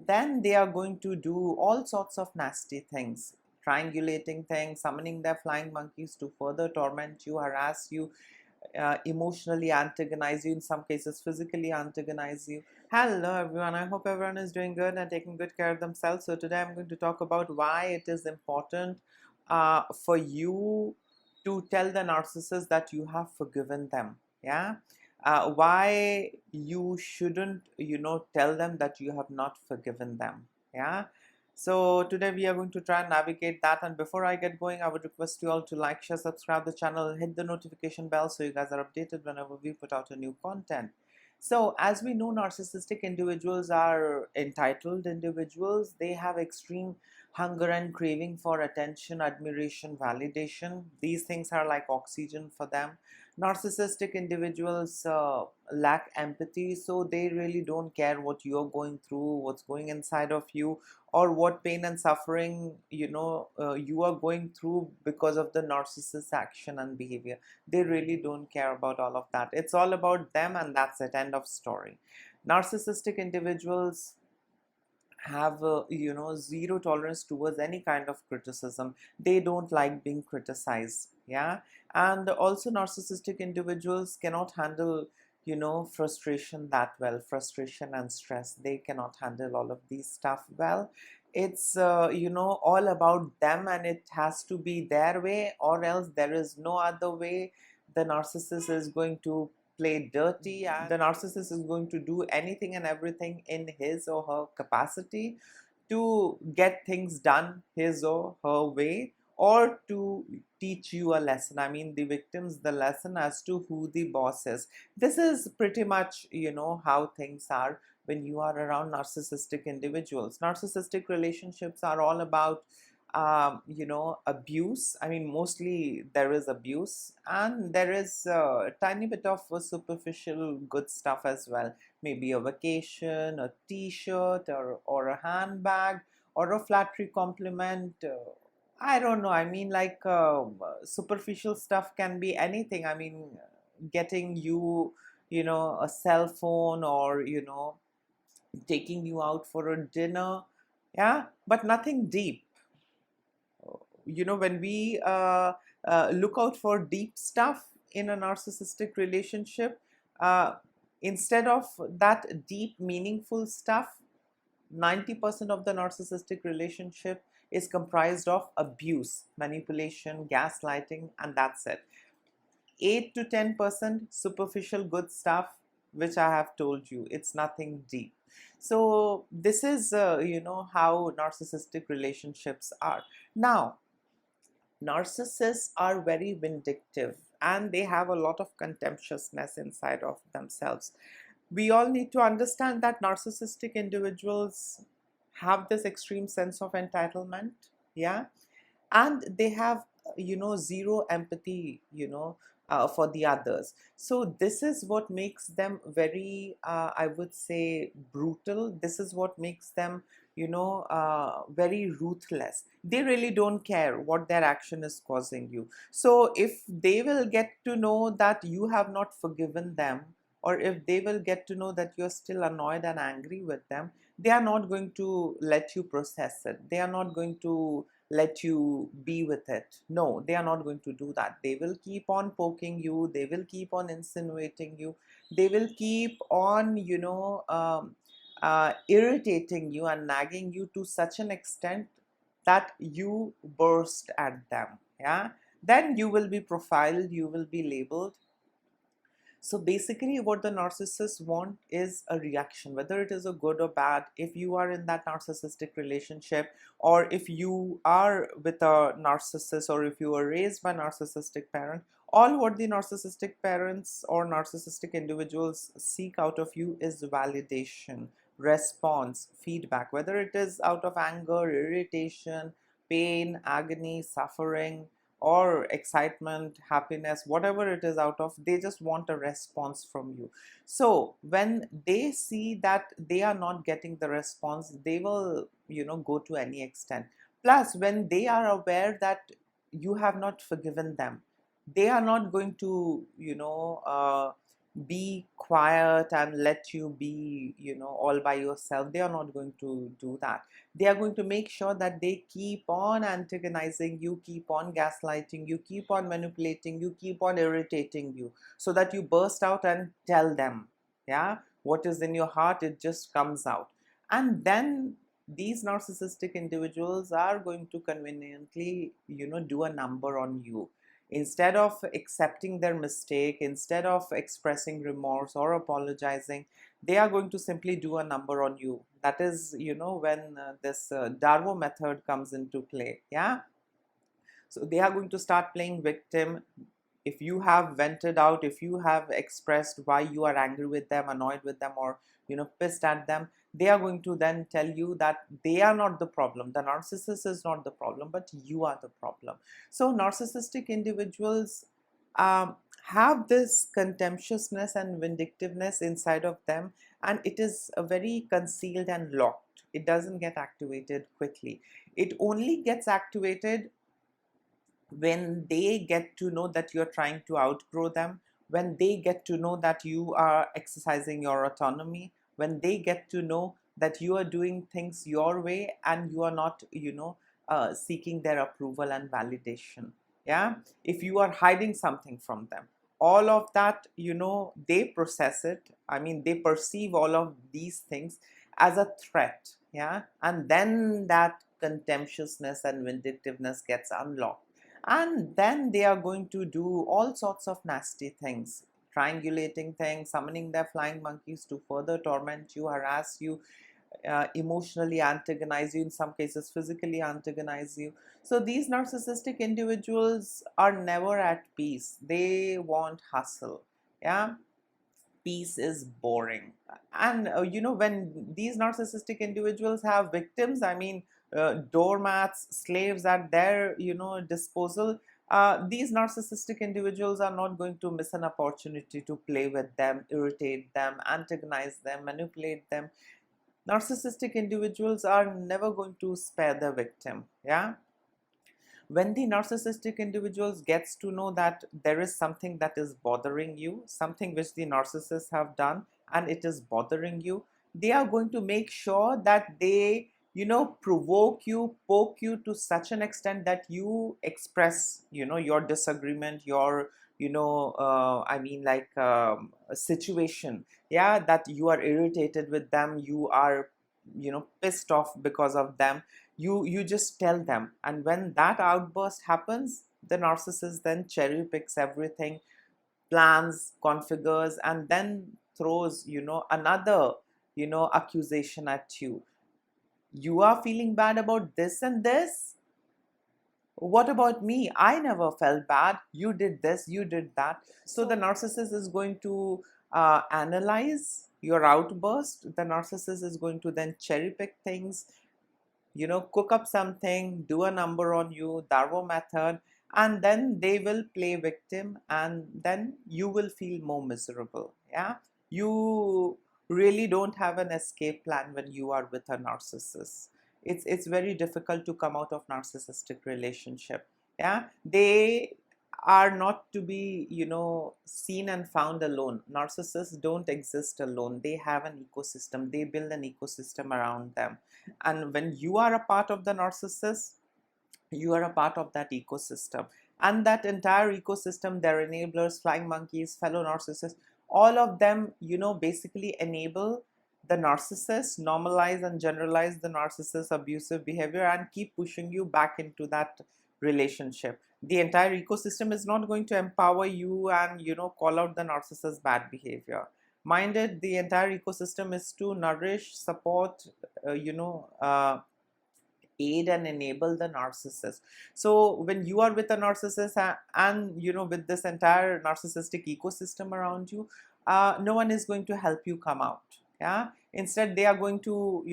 then they are going to do all sorts of nasty things, triangulating things, summoning their flying monkeys to further torment you, harass you, emotionally antagonize you, in some cases physically antagonize you. Hello everyone, I hope everyone is doing good and taking good care of themselves. So today I'm going to talk about why it is important for you to tell the narcissist that you have forgiven them. Yeah, why you shouldn't, tell them that you have not forgiven them. Yeah, so today we are going to try and navigate that. And before I get going, I would request you all to like, share, subscribe the channel, hit the notification bell so you guys are updated whenever we put out a new content. So as we know, narcissistic individuals are entitled individuals. They have extreme hunger and craving for attention, admiration, validation. These things are like oxygen for them. Narcissistic individuals lack empathy, so they really don't care what you're going through, what's going inside of you, or what pain and suffering you are going through because of the narcissist's action and behavior. They really don't care about all of that. It's all about them, and that's it. End of story. Narcissistic individuals have zero tolerance towards any kind of criticism. They don't like being criticized. Yeah, and also narcissistic individuals cannot handle frustration that well. Frustration and stress, they cannot handle all of these stuff well. It's all about them, and it has to be their way, or else there is no other way. The narcissist is going to play dirty, and the narcissist is going to do anything and everything in his or her capacity to get things done his or her way, or to teach you a lesson. I mean, the victim's the lesson as to who the boss is. This is pretty much how things are when you are around narcissistic individuals. Narcissistic relationships are all about abuse. I mean, mostly there is abuse, and there is a tiny bit of superficial good stuff as well. Maybe a vacation, a t-shirt, or a handbag, or a flattery compliment. I don't know. I mean, like, superficial stuff can be anything. I mean, getting you, a cell phone, or, taking you out for a dinner. Yeah, but nothing deep. When we look out for deep stuff in a narcissistic relationship, uh, instead of that deep meaningful stuff, 90% of the narcissistic relationship is comprised of abuse, manipulation, gaslighting, and that's it. 8 to 10% superficial good stuff, which I have told you. It's nothing deep. So this is how narcissistic relationships are. Now, narcissists are very vindictive, and they have a lot of contemptuousness inside of themselves. We all need to understand that narcissistic individuals have this extreme sense of entitlement. Yeah, and they have zero empathy for the others. So this is what makes them very I would say brutal. This is what makes them very ruthless. They really don't care what their action is causing you. So if they will get to know that you have not forgiven them, or if they will get to know that you're still annoyed and angry with them, they are not going to let you process it. They are not going to let you be with it. No, they are not going to do that. They will keep on poking you. They will keep on insinuating you. They will keep on, irritating you and nagging you to such an extent that you burst at them. Yeah, then you will be profiled, you will be labeled. So basically what the narcissists want is a reaction, whether it is a good or bad. If you are in that narcissistic relationship, or if you are with a narcissist, or if you were raised by a narcissistic parent, all what the narcissistic parents or narcissistic individuals seek out of you is validation, response, feedback, whether it is out of anger, irritation, pain, agony, suffering, or excitement, happiness, whatever it is out of, they just want a response from you. So when they see that they are not getting the response, they will go to any extent. Plus, when they are aware that you have not forgiven them, they are not going to be quiet and let you be, all by yourself. They are not going to do that. They are going to make sure that they keep on antagonizing you, keep on gaslighting you, keep on manipulating you, keep on irritating you, so that you burst out and tell them, yeah, what is in your heart. It just comes out. And then these narcissistic individuals are going to conveniently, do a number on you. Instead of accepting their mistake, instead of expressing remorse or apologizing, they are going to simply do a number on you. That is, when this Darvo method comes into play. Yeah. So they are going to start playing victim. If you have vented out, if you have expressed why you are angry with them, annoyed with them, or pissed at them, they are going to then tell you that they are not the problem. The narcissist is not the problem, but you are the problem. So narcissistic individuals have this contemptuousness and vindictiveness inside of them, and it is a very concealed and locked. It doesn't get activated quickly. It only gets activated when they get to know that you're trying to outgrow them, when they get to know that you are exercising your autonomy, when they get to know that you are doing things your way and you are not, seeking their approval and validation. Yeah. If you are hiding something from them, all of that, they process it. I mean, they perceive all of these things as a threat. Yeah. And then that contemptuousness and vindictiveness gets unlocked, and then they are going to do all sorts of nasty things, triangulating things, summoning their flying monkeys to further torment you, harass you, emotionally antagonize you, in some cases physically antagonize you. So these narcissistic individuals are never at peace. They want hustle. Yeah. Peace is boring. And when these narcissistic individuals have victims, I mean, doormats, slaves at their disposal, these narcissistic individuals are not going to miss an opportunity to play with them, irritate them, antagonize them, manipulate them. Narcissistic individuals are never going to spare the victim. Yeah. When the narcissistic individuals gets to know that there is something that is bothering you, something which the narcissists have done and it is bothering you, they are going to make sure that they provoke you, poke you to such an extent that you express your disagreement, your I mean, like, a situation. Yeah. That you are irritated with them, you are pissed off because of them. You just tell them, and when that outburst happens, the narcissist then cherry picks everything, plans, configures, and then throws another accusation at you. You are feeling bad about this and this. What about me? I never felt bad. You did this, you did that. So the narcissist is going to analyze your outburst. The narcissist is going to then cherry pick things, cook up something, do a number on you, Darvo method, and then they will play victim, and then you will feel more miserable. Yeah. You really don't have an escape plan when you are with a narcissist. It's very difficult to come out of narcissistic relationship. Yeah. They are not to be seen and found alone. Narcissists don't exist alone. They have an ecosystem. They build an ecosystem around them, and when you are a part of the narcissist, you are a part of that ecosystem. And that entire ecosystem, their enablers, flying monkeys, fellow narcissists, all of them basically enable the narcissist, normalize and generalize the narcissist abusive behavior, and keep pushing you back into that relationship. The entire ecosystem is not going to empower you and call out the narcissist's bad behavior. Mind it, the entire ecosystem is to nourish, support, aid and enable the narcissist. So when you are with a narcissist, and with this entire narcissistic ecosystem around you, no one is going to help you come out. Yeah. Instead, they are going to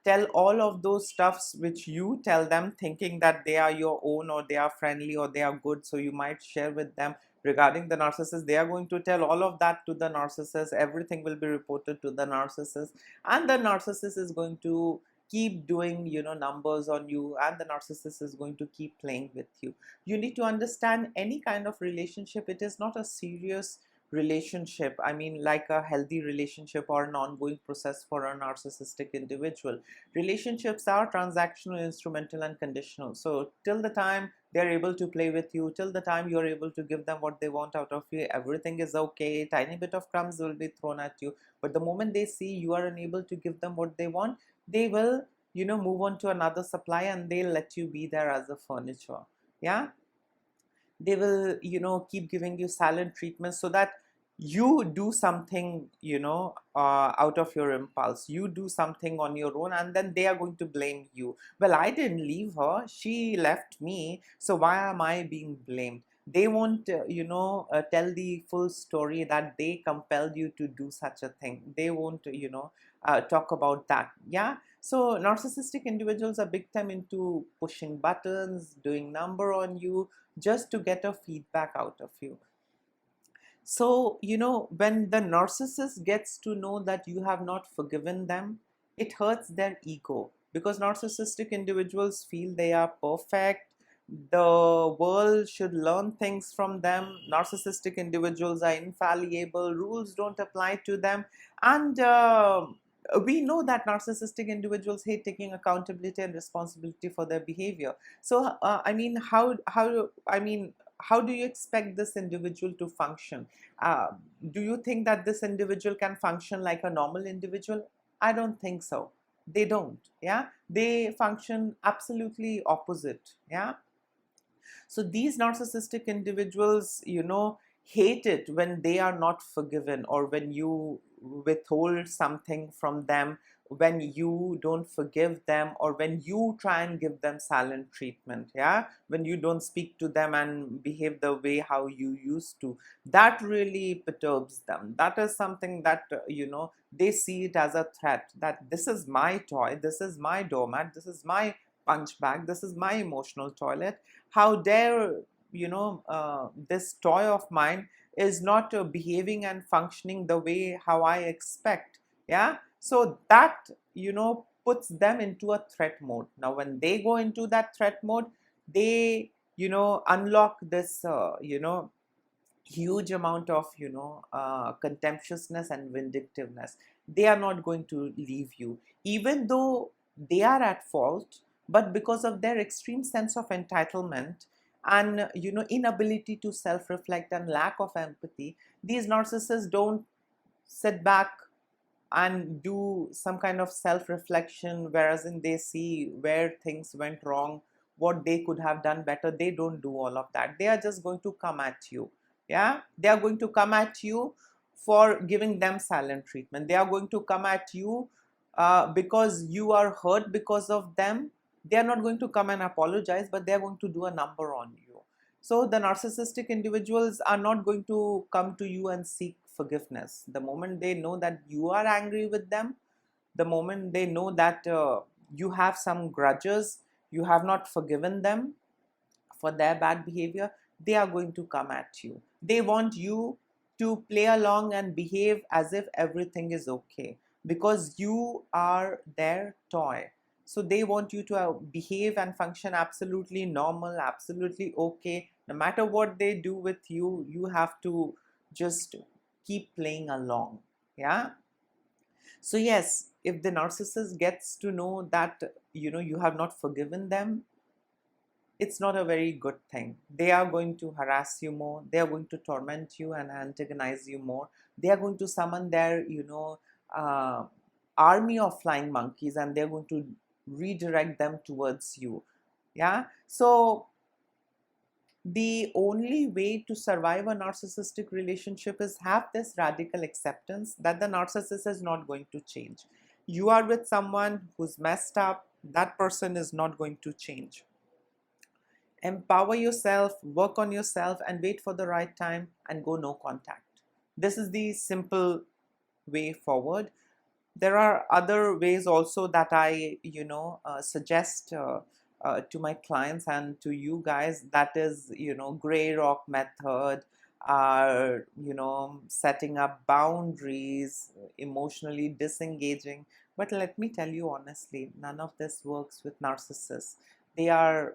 tell all of those stuffs which you tell them, thinking that they are your own, or they are friendly, or they are good, so you might share with them regarding the narcissist. They are going to tell all of that to the narcissist. Everything will be reported to the narcissist, and the narcissist is going to keep doing numbers on you, and the narcissist is going to keep playing with you. You need to understand, any kind of relationship, it is not a serious relationship, I mean like a healthy relationship or an ongoing process for a narcissistic individual. Relationships are transactional, instrumental, and conditional. So till the time they're able to play with you, till the time you're able to give them what they want out of you, everything is okay. Tiny bit of crumbs will be thrown at you, but the moment they see you are unable to give them what they want, they will, move on to another supply, and they'll let you be there as a furniture. Yeah, they will, keep giving you silent treatment so that you do something, out of your impulse. You do something on your own, and then they are going to blame you. Well, I didn't leave her, she left me, so why am I being blamed? They won't, tell the full story that they compelled you to do such a thing. They won't, talk about that. Yeah. So narcissistic individuals are big time into pushing buttons, doing number on you, just to get a feedback out of you. So, when the narcissist gets to know that you have not forgiven them, it hurts their ego, because narcissistic individuals feel they are perfect. The world should learn things from them. Narcissistic individuals are infallible, rules don't apply to them. And we know that narcissistic individuals hate taking accountability and responsibility for their behavior. So, I mean, how do you expect this individual to function? uh, do you think that this individual can function like a normal individual? I don't think so. They don't. Yeah, they function absolutely opposite. Yeah. So these narcissistic individuals, hate it when they are not forgiven, or when you withhold something from them, when you don't forgive them, or when you try and give them silent treatment. Yeah, when you don't speak to them and behave the way how you used to, that really perturbs them. That is something that, they see it as a threat, that this is my toy, this is my doormat, this is my punch bag, this is my emotional toilet. How dare, this toy of mine is not behaving and functioning the way how I expect. Yeah. So that, puts them into a threat mode. Now when they go into that threat mode, they, unlock this, huge amount of, contemptuousness and vindictiveness. They are not going to leave you, even though they are at fault. But because of their extreme sense of entitlement and, inability to self-reflect and lack of empathy, these narcissists don't sit back and do some kind of self-reflection, whereas in they see where things went wrong, what they could have done better. They don't do all of that. They are just going to come at you. Yeah, they are going to come at you for giving them silent treatment. They are going to come at you because you are hurt because of them. They are not going to come and apologize, but they are going to do a number on you. So the narcissistic individuals are not going to come to you and seek forgiveness. The moment they know that you are angry with them, the moment they know that you have some grudges, you have not forgiven them for their bad behavior, they are going to come at you. They want you to play along and behave as if everything is okay, because you are their toy. So they want you to behave and function absolutely normal, absolutely okay. No matter what they do with you, you have to just keep playing along. Yeah. So yes, if the narcissist gets to know that, you have not forgiven them, it's not a very good thing. They are going to harass you more. They are going to torment you and antagonize you more. They are going to summon their, uh, army of flying monkeys, and they're going to redirect them towards you. Yeah. So the only way to survive a narcissistic relationship is have this radical acceptance that the narcissist is not going to change. You are with someone who's messed up. That person is not going to change. Empower yourself, work on yourself, and wait for the right time and go no contact. This is the simple way forward. There are other ways also that I, suggest to my clients and to you guys. That is, gray rock method, setting up boundaries, emotionally disengaging. But let me tell you honestly, none of this works with narcissists. They are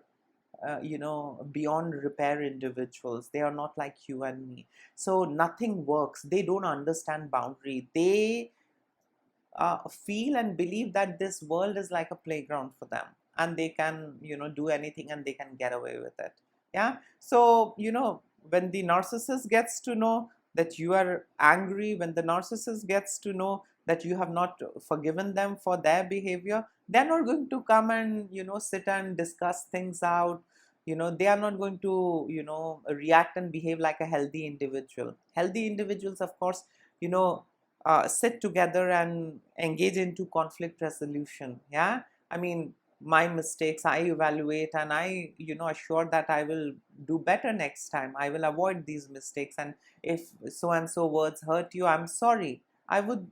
beyond repair individuals. They are not like you and me. So nothing works. They don't understand boundary. They feel and believe that this world is like a playground for them, and they can do anything and they can get away with it. Yeah. So when the narcissist gets to know that you are angry, when the narcissist gets to know that you have not forgiven them for their behavior, they're not going to come and sit and discuss things out. They are not going to react and behave like a healthy individual. Healthy individuals, of course, sit together and engage into conflict resolution. Yeah. I mean, my mistakes I evaluate, and I assure that I will do better next time. I will avoid these mistakes, and if so and so words hurt you, I'm sorry. I would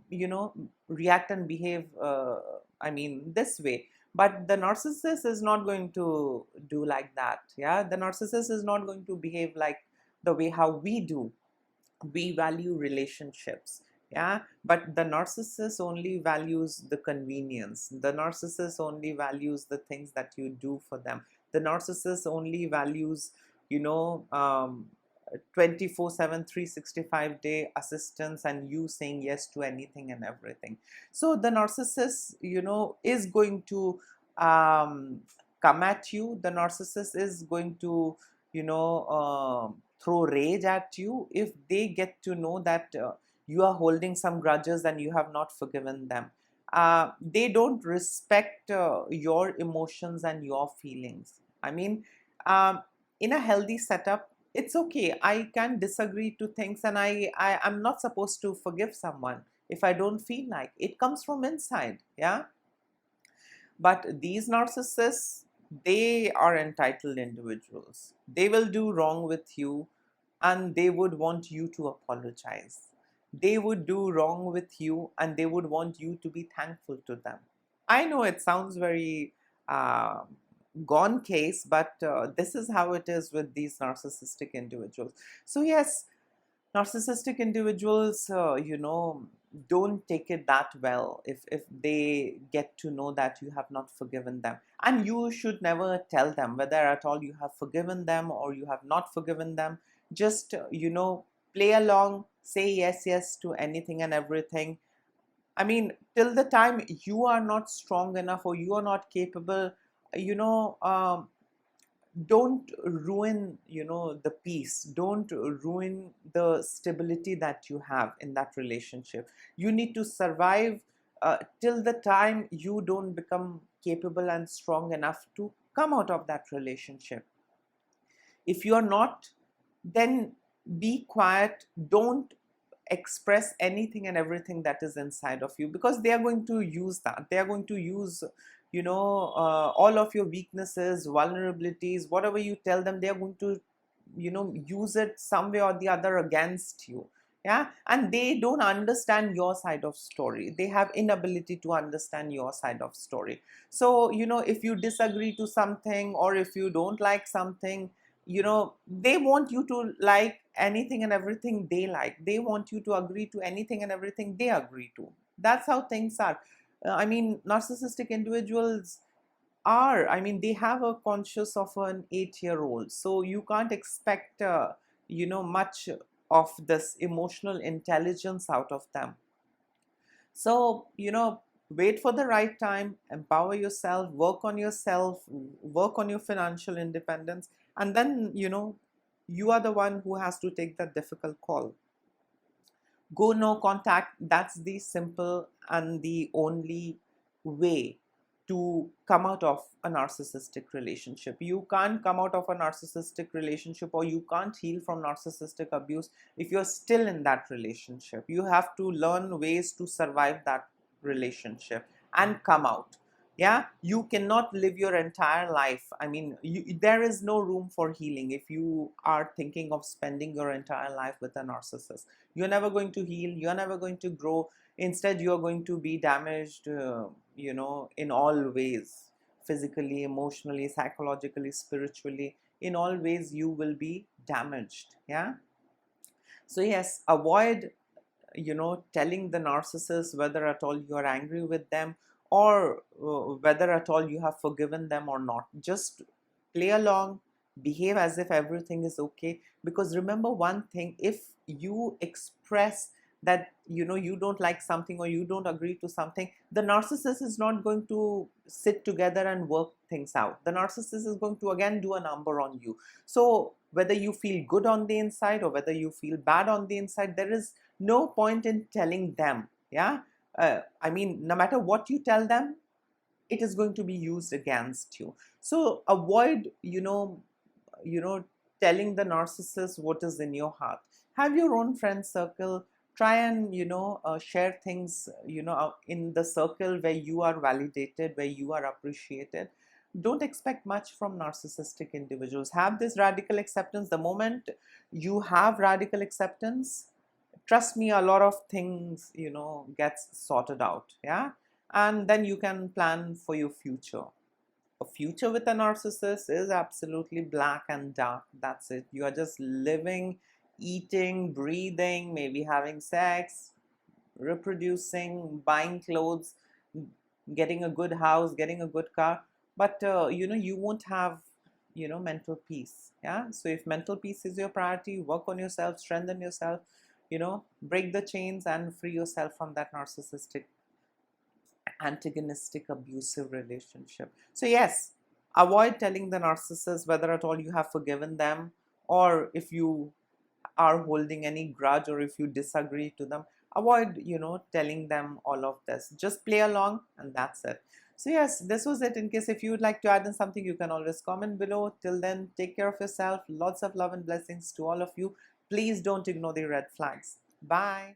react and behave this way. But the narcissist is not going to do like that. Yeah. The narcissist is not going to behave like the way how we do. We value relationships. Yeah. But the narcissist only values the convenience. The narcissist only values the things that you do for them. The narcissist only values 24/7 365-day assistance, and you saying yes to anything and everything. So the narcissist is going to come at you. The narcissist is going to throw rage at you if they get to know that you are holding some grudges and you have not forgiven them. They don't respect your emotions and your feelings. I mean, in a healthy setup, it's okay. I can disagree to things, and I'm not supposed to forgive someone if I don't feel like it. Comes from inside. Yeah. But these narcissists, they are entitled individuals. They will do wrong with you and they would want you to apologize. They would do wrong with you and they would want you to be thankful to them. I know it sounds very uh, gone case, but this is how it is with these narcissistic individuals. So, yes, narcissistic individuals don't take it that well if they get to know that you have not forgiven them, and you should never tell them whether at all you have forgiven them or you have not forgiven them. Just play along, say yes yes to anything and everything. I mean, till the time you are not strong enough or you are not capable, you know um, don't ruin the peace. Don't ruin the stability that you have in that relationship. You need to survive till the time you don't become capable and strong enough to come out of that relationship. If you are not, then be quiet. Don't express anything and everything that is inside of you, because they are going to use that. They are going to use all of your weaknesses, vulnerabilities, whatever you tell them. They are going to use it some way or the other against you. Yeah. And they don't understand your side of story. They have inability to understand your side of story. So if you disagree to something, or if you don't like something, they want you to like anything and everything they like. They want you to agree to anything and everything they agree to. That's how things are. I mean, narcissistic individuals are, I mean, they have a conscious of an 8-year-old. So you can't expect much of this emotional intelligence out of them. So wait for the right time, empower yourself, work on your financial independence, and then you are the one who has to take that difficult call. Go no contact. That's the simple and the only way to come out of a narcissistic relationship. You can't come out of a narcissistic relationship, or you can't heal from narcissistic abuse if you're still in that relationship. You have to learn ways to survive that relationship and come out. Yeah. You cannot live your entire life. I mean, there is no room for healing if you are thinking of spending your entire life with a narcissist. You're never going to heal. You're never going to grow. Instead, you're going to be damaged in all ways: physically, emotionally, psychologically, spiritually. In all ways you will be damaged. Yeah. So yes, avoid telling the narcissist whether at all you are angry with them, or whether at all you have forgiven them or not. Just play along, behave as if everything is okay. Because remember one thing, if you express that you don't like something or you don't agree to something, the narcissist is not going to sit together and work things out. The narcissist is going to again do a number on you. So whether you feel good on the inside or whether you feel bad on the inside, there is no point in telling them. Yeah, I mean, no matter what you tell them, it is going to be used against you. So avoid telling the narcissist what is in your heart. Have your own friend circle. Try and share things in the circle where you are validated, where you are appreciated. Don't expect much from narcissistic individuals. Have this radical acceptance. The moment you have radical acceptance, trust me, a lot of things gets sorted out. Yeah, and then you can plan for your future. A future with a narcissist is absolutely black and dark. That's it. You are just living, eating, breathing, maybe having sex, reproducing, buying clothes, getting a good house, getting a good car. But you won't have mental peace. Yeah. So if mental peace is your priority, work on yourself, strengthen yourself, break the chains and free yourself from that narcissistic, antagonistic, abusive relationship. So yes, avoid telling the narcissist whether at all you have forgiven them, or if you are holding any grudge, or if you disagree to them. Avoid telling them all of this. Just play along and that's it. So yes, this was it. In case if you would like to add in something, you can always comment below. Till then, take care of yourself. Lots of love and blessings to all of you. Please don't ignore the red flags. Bye.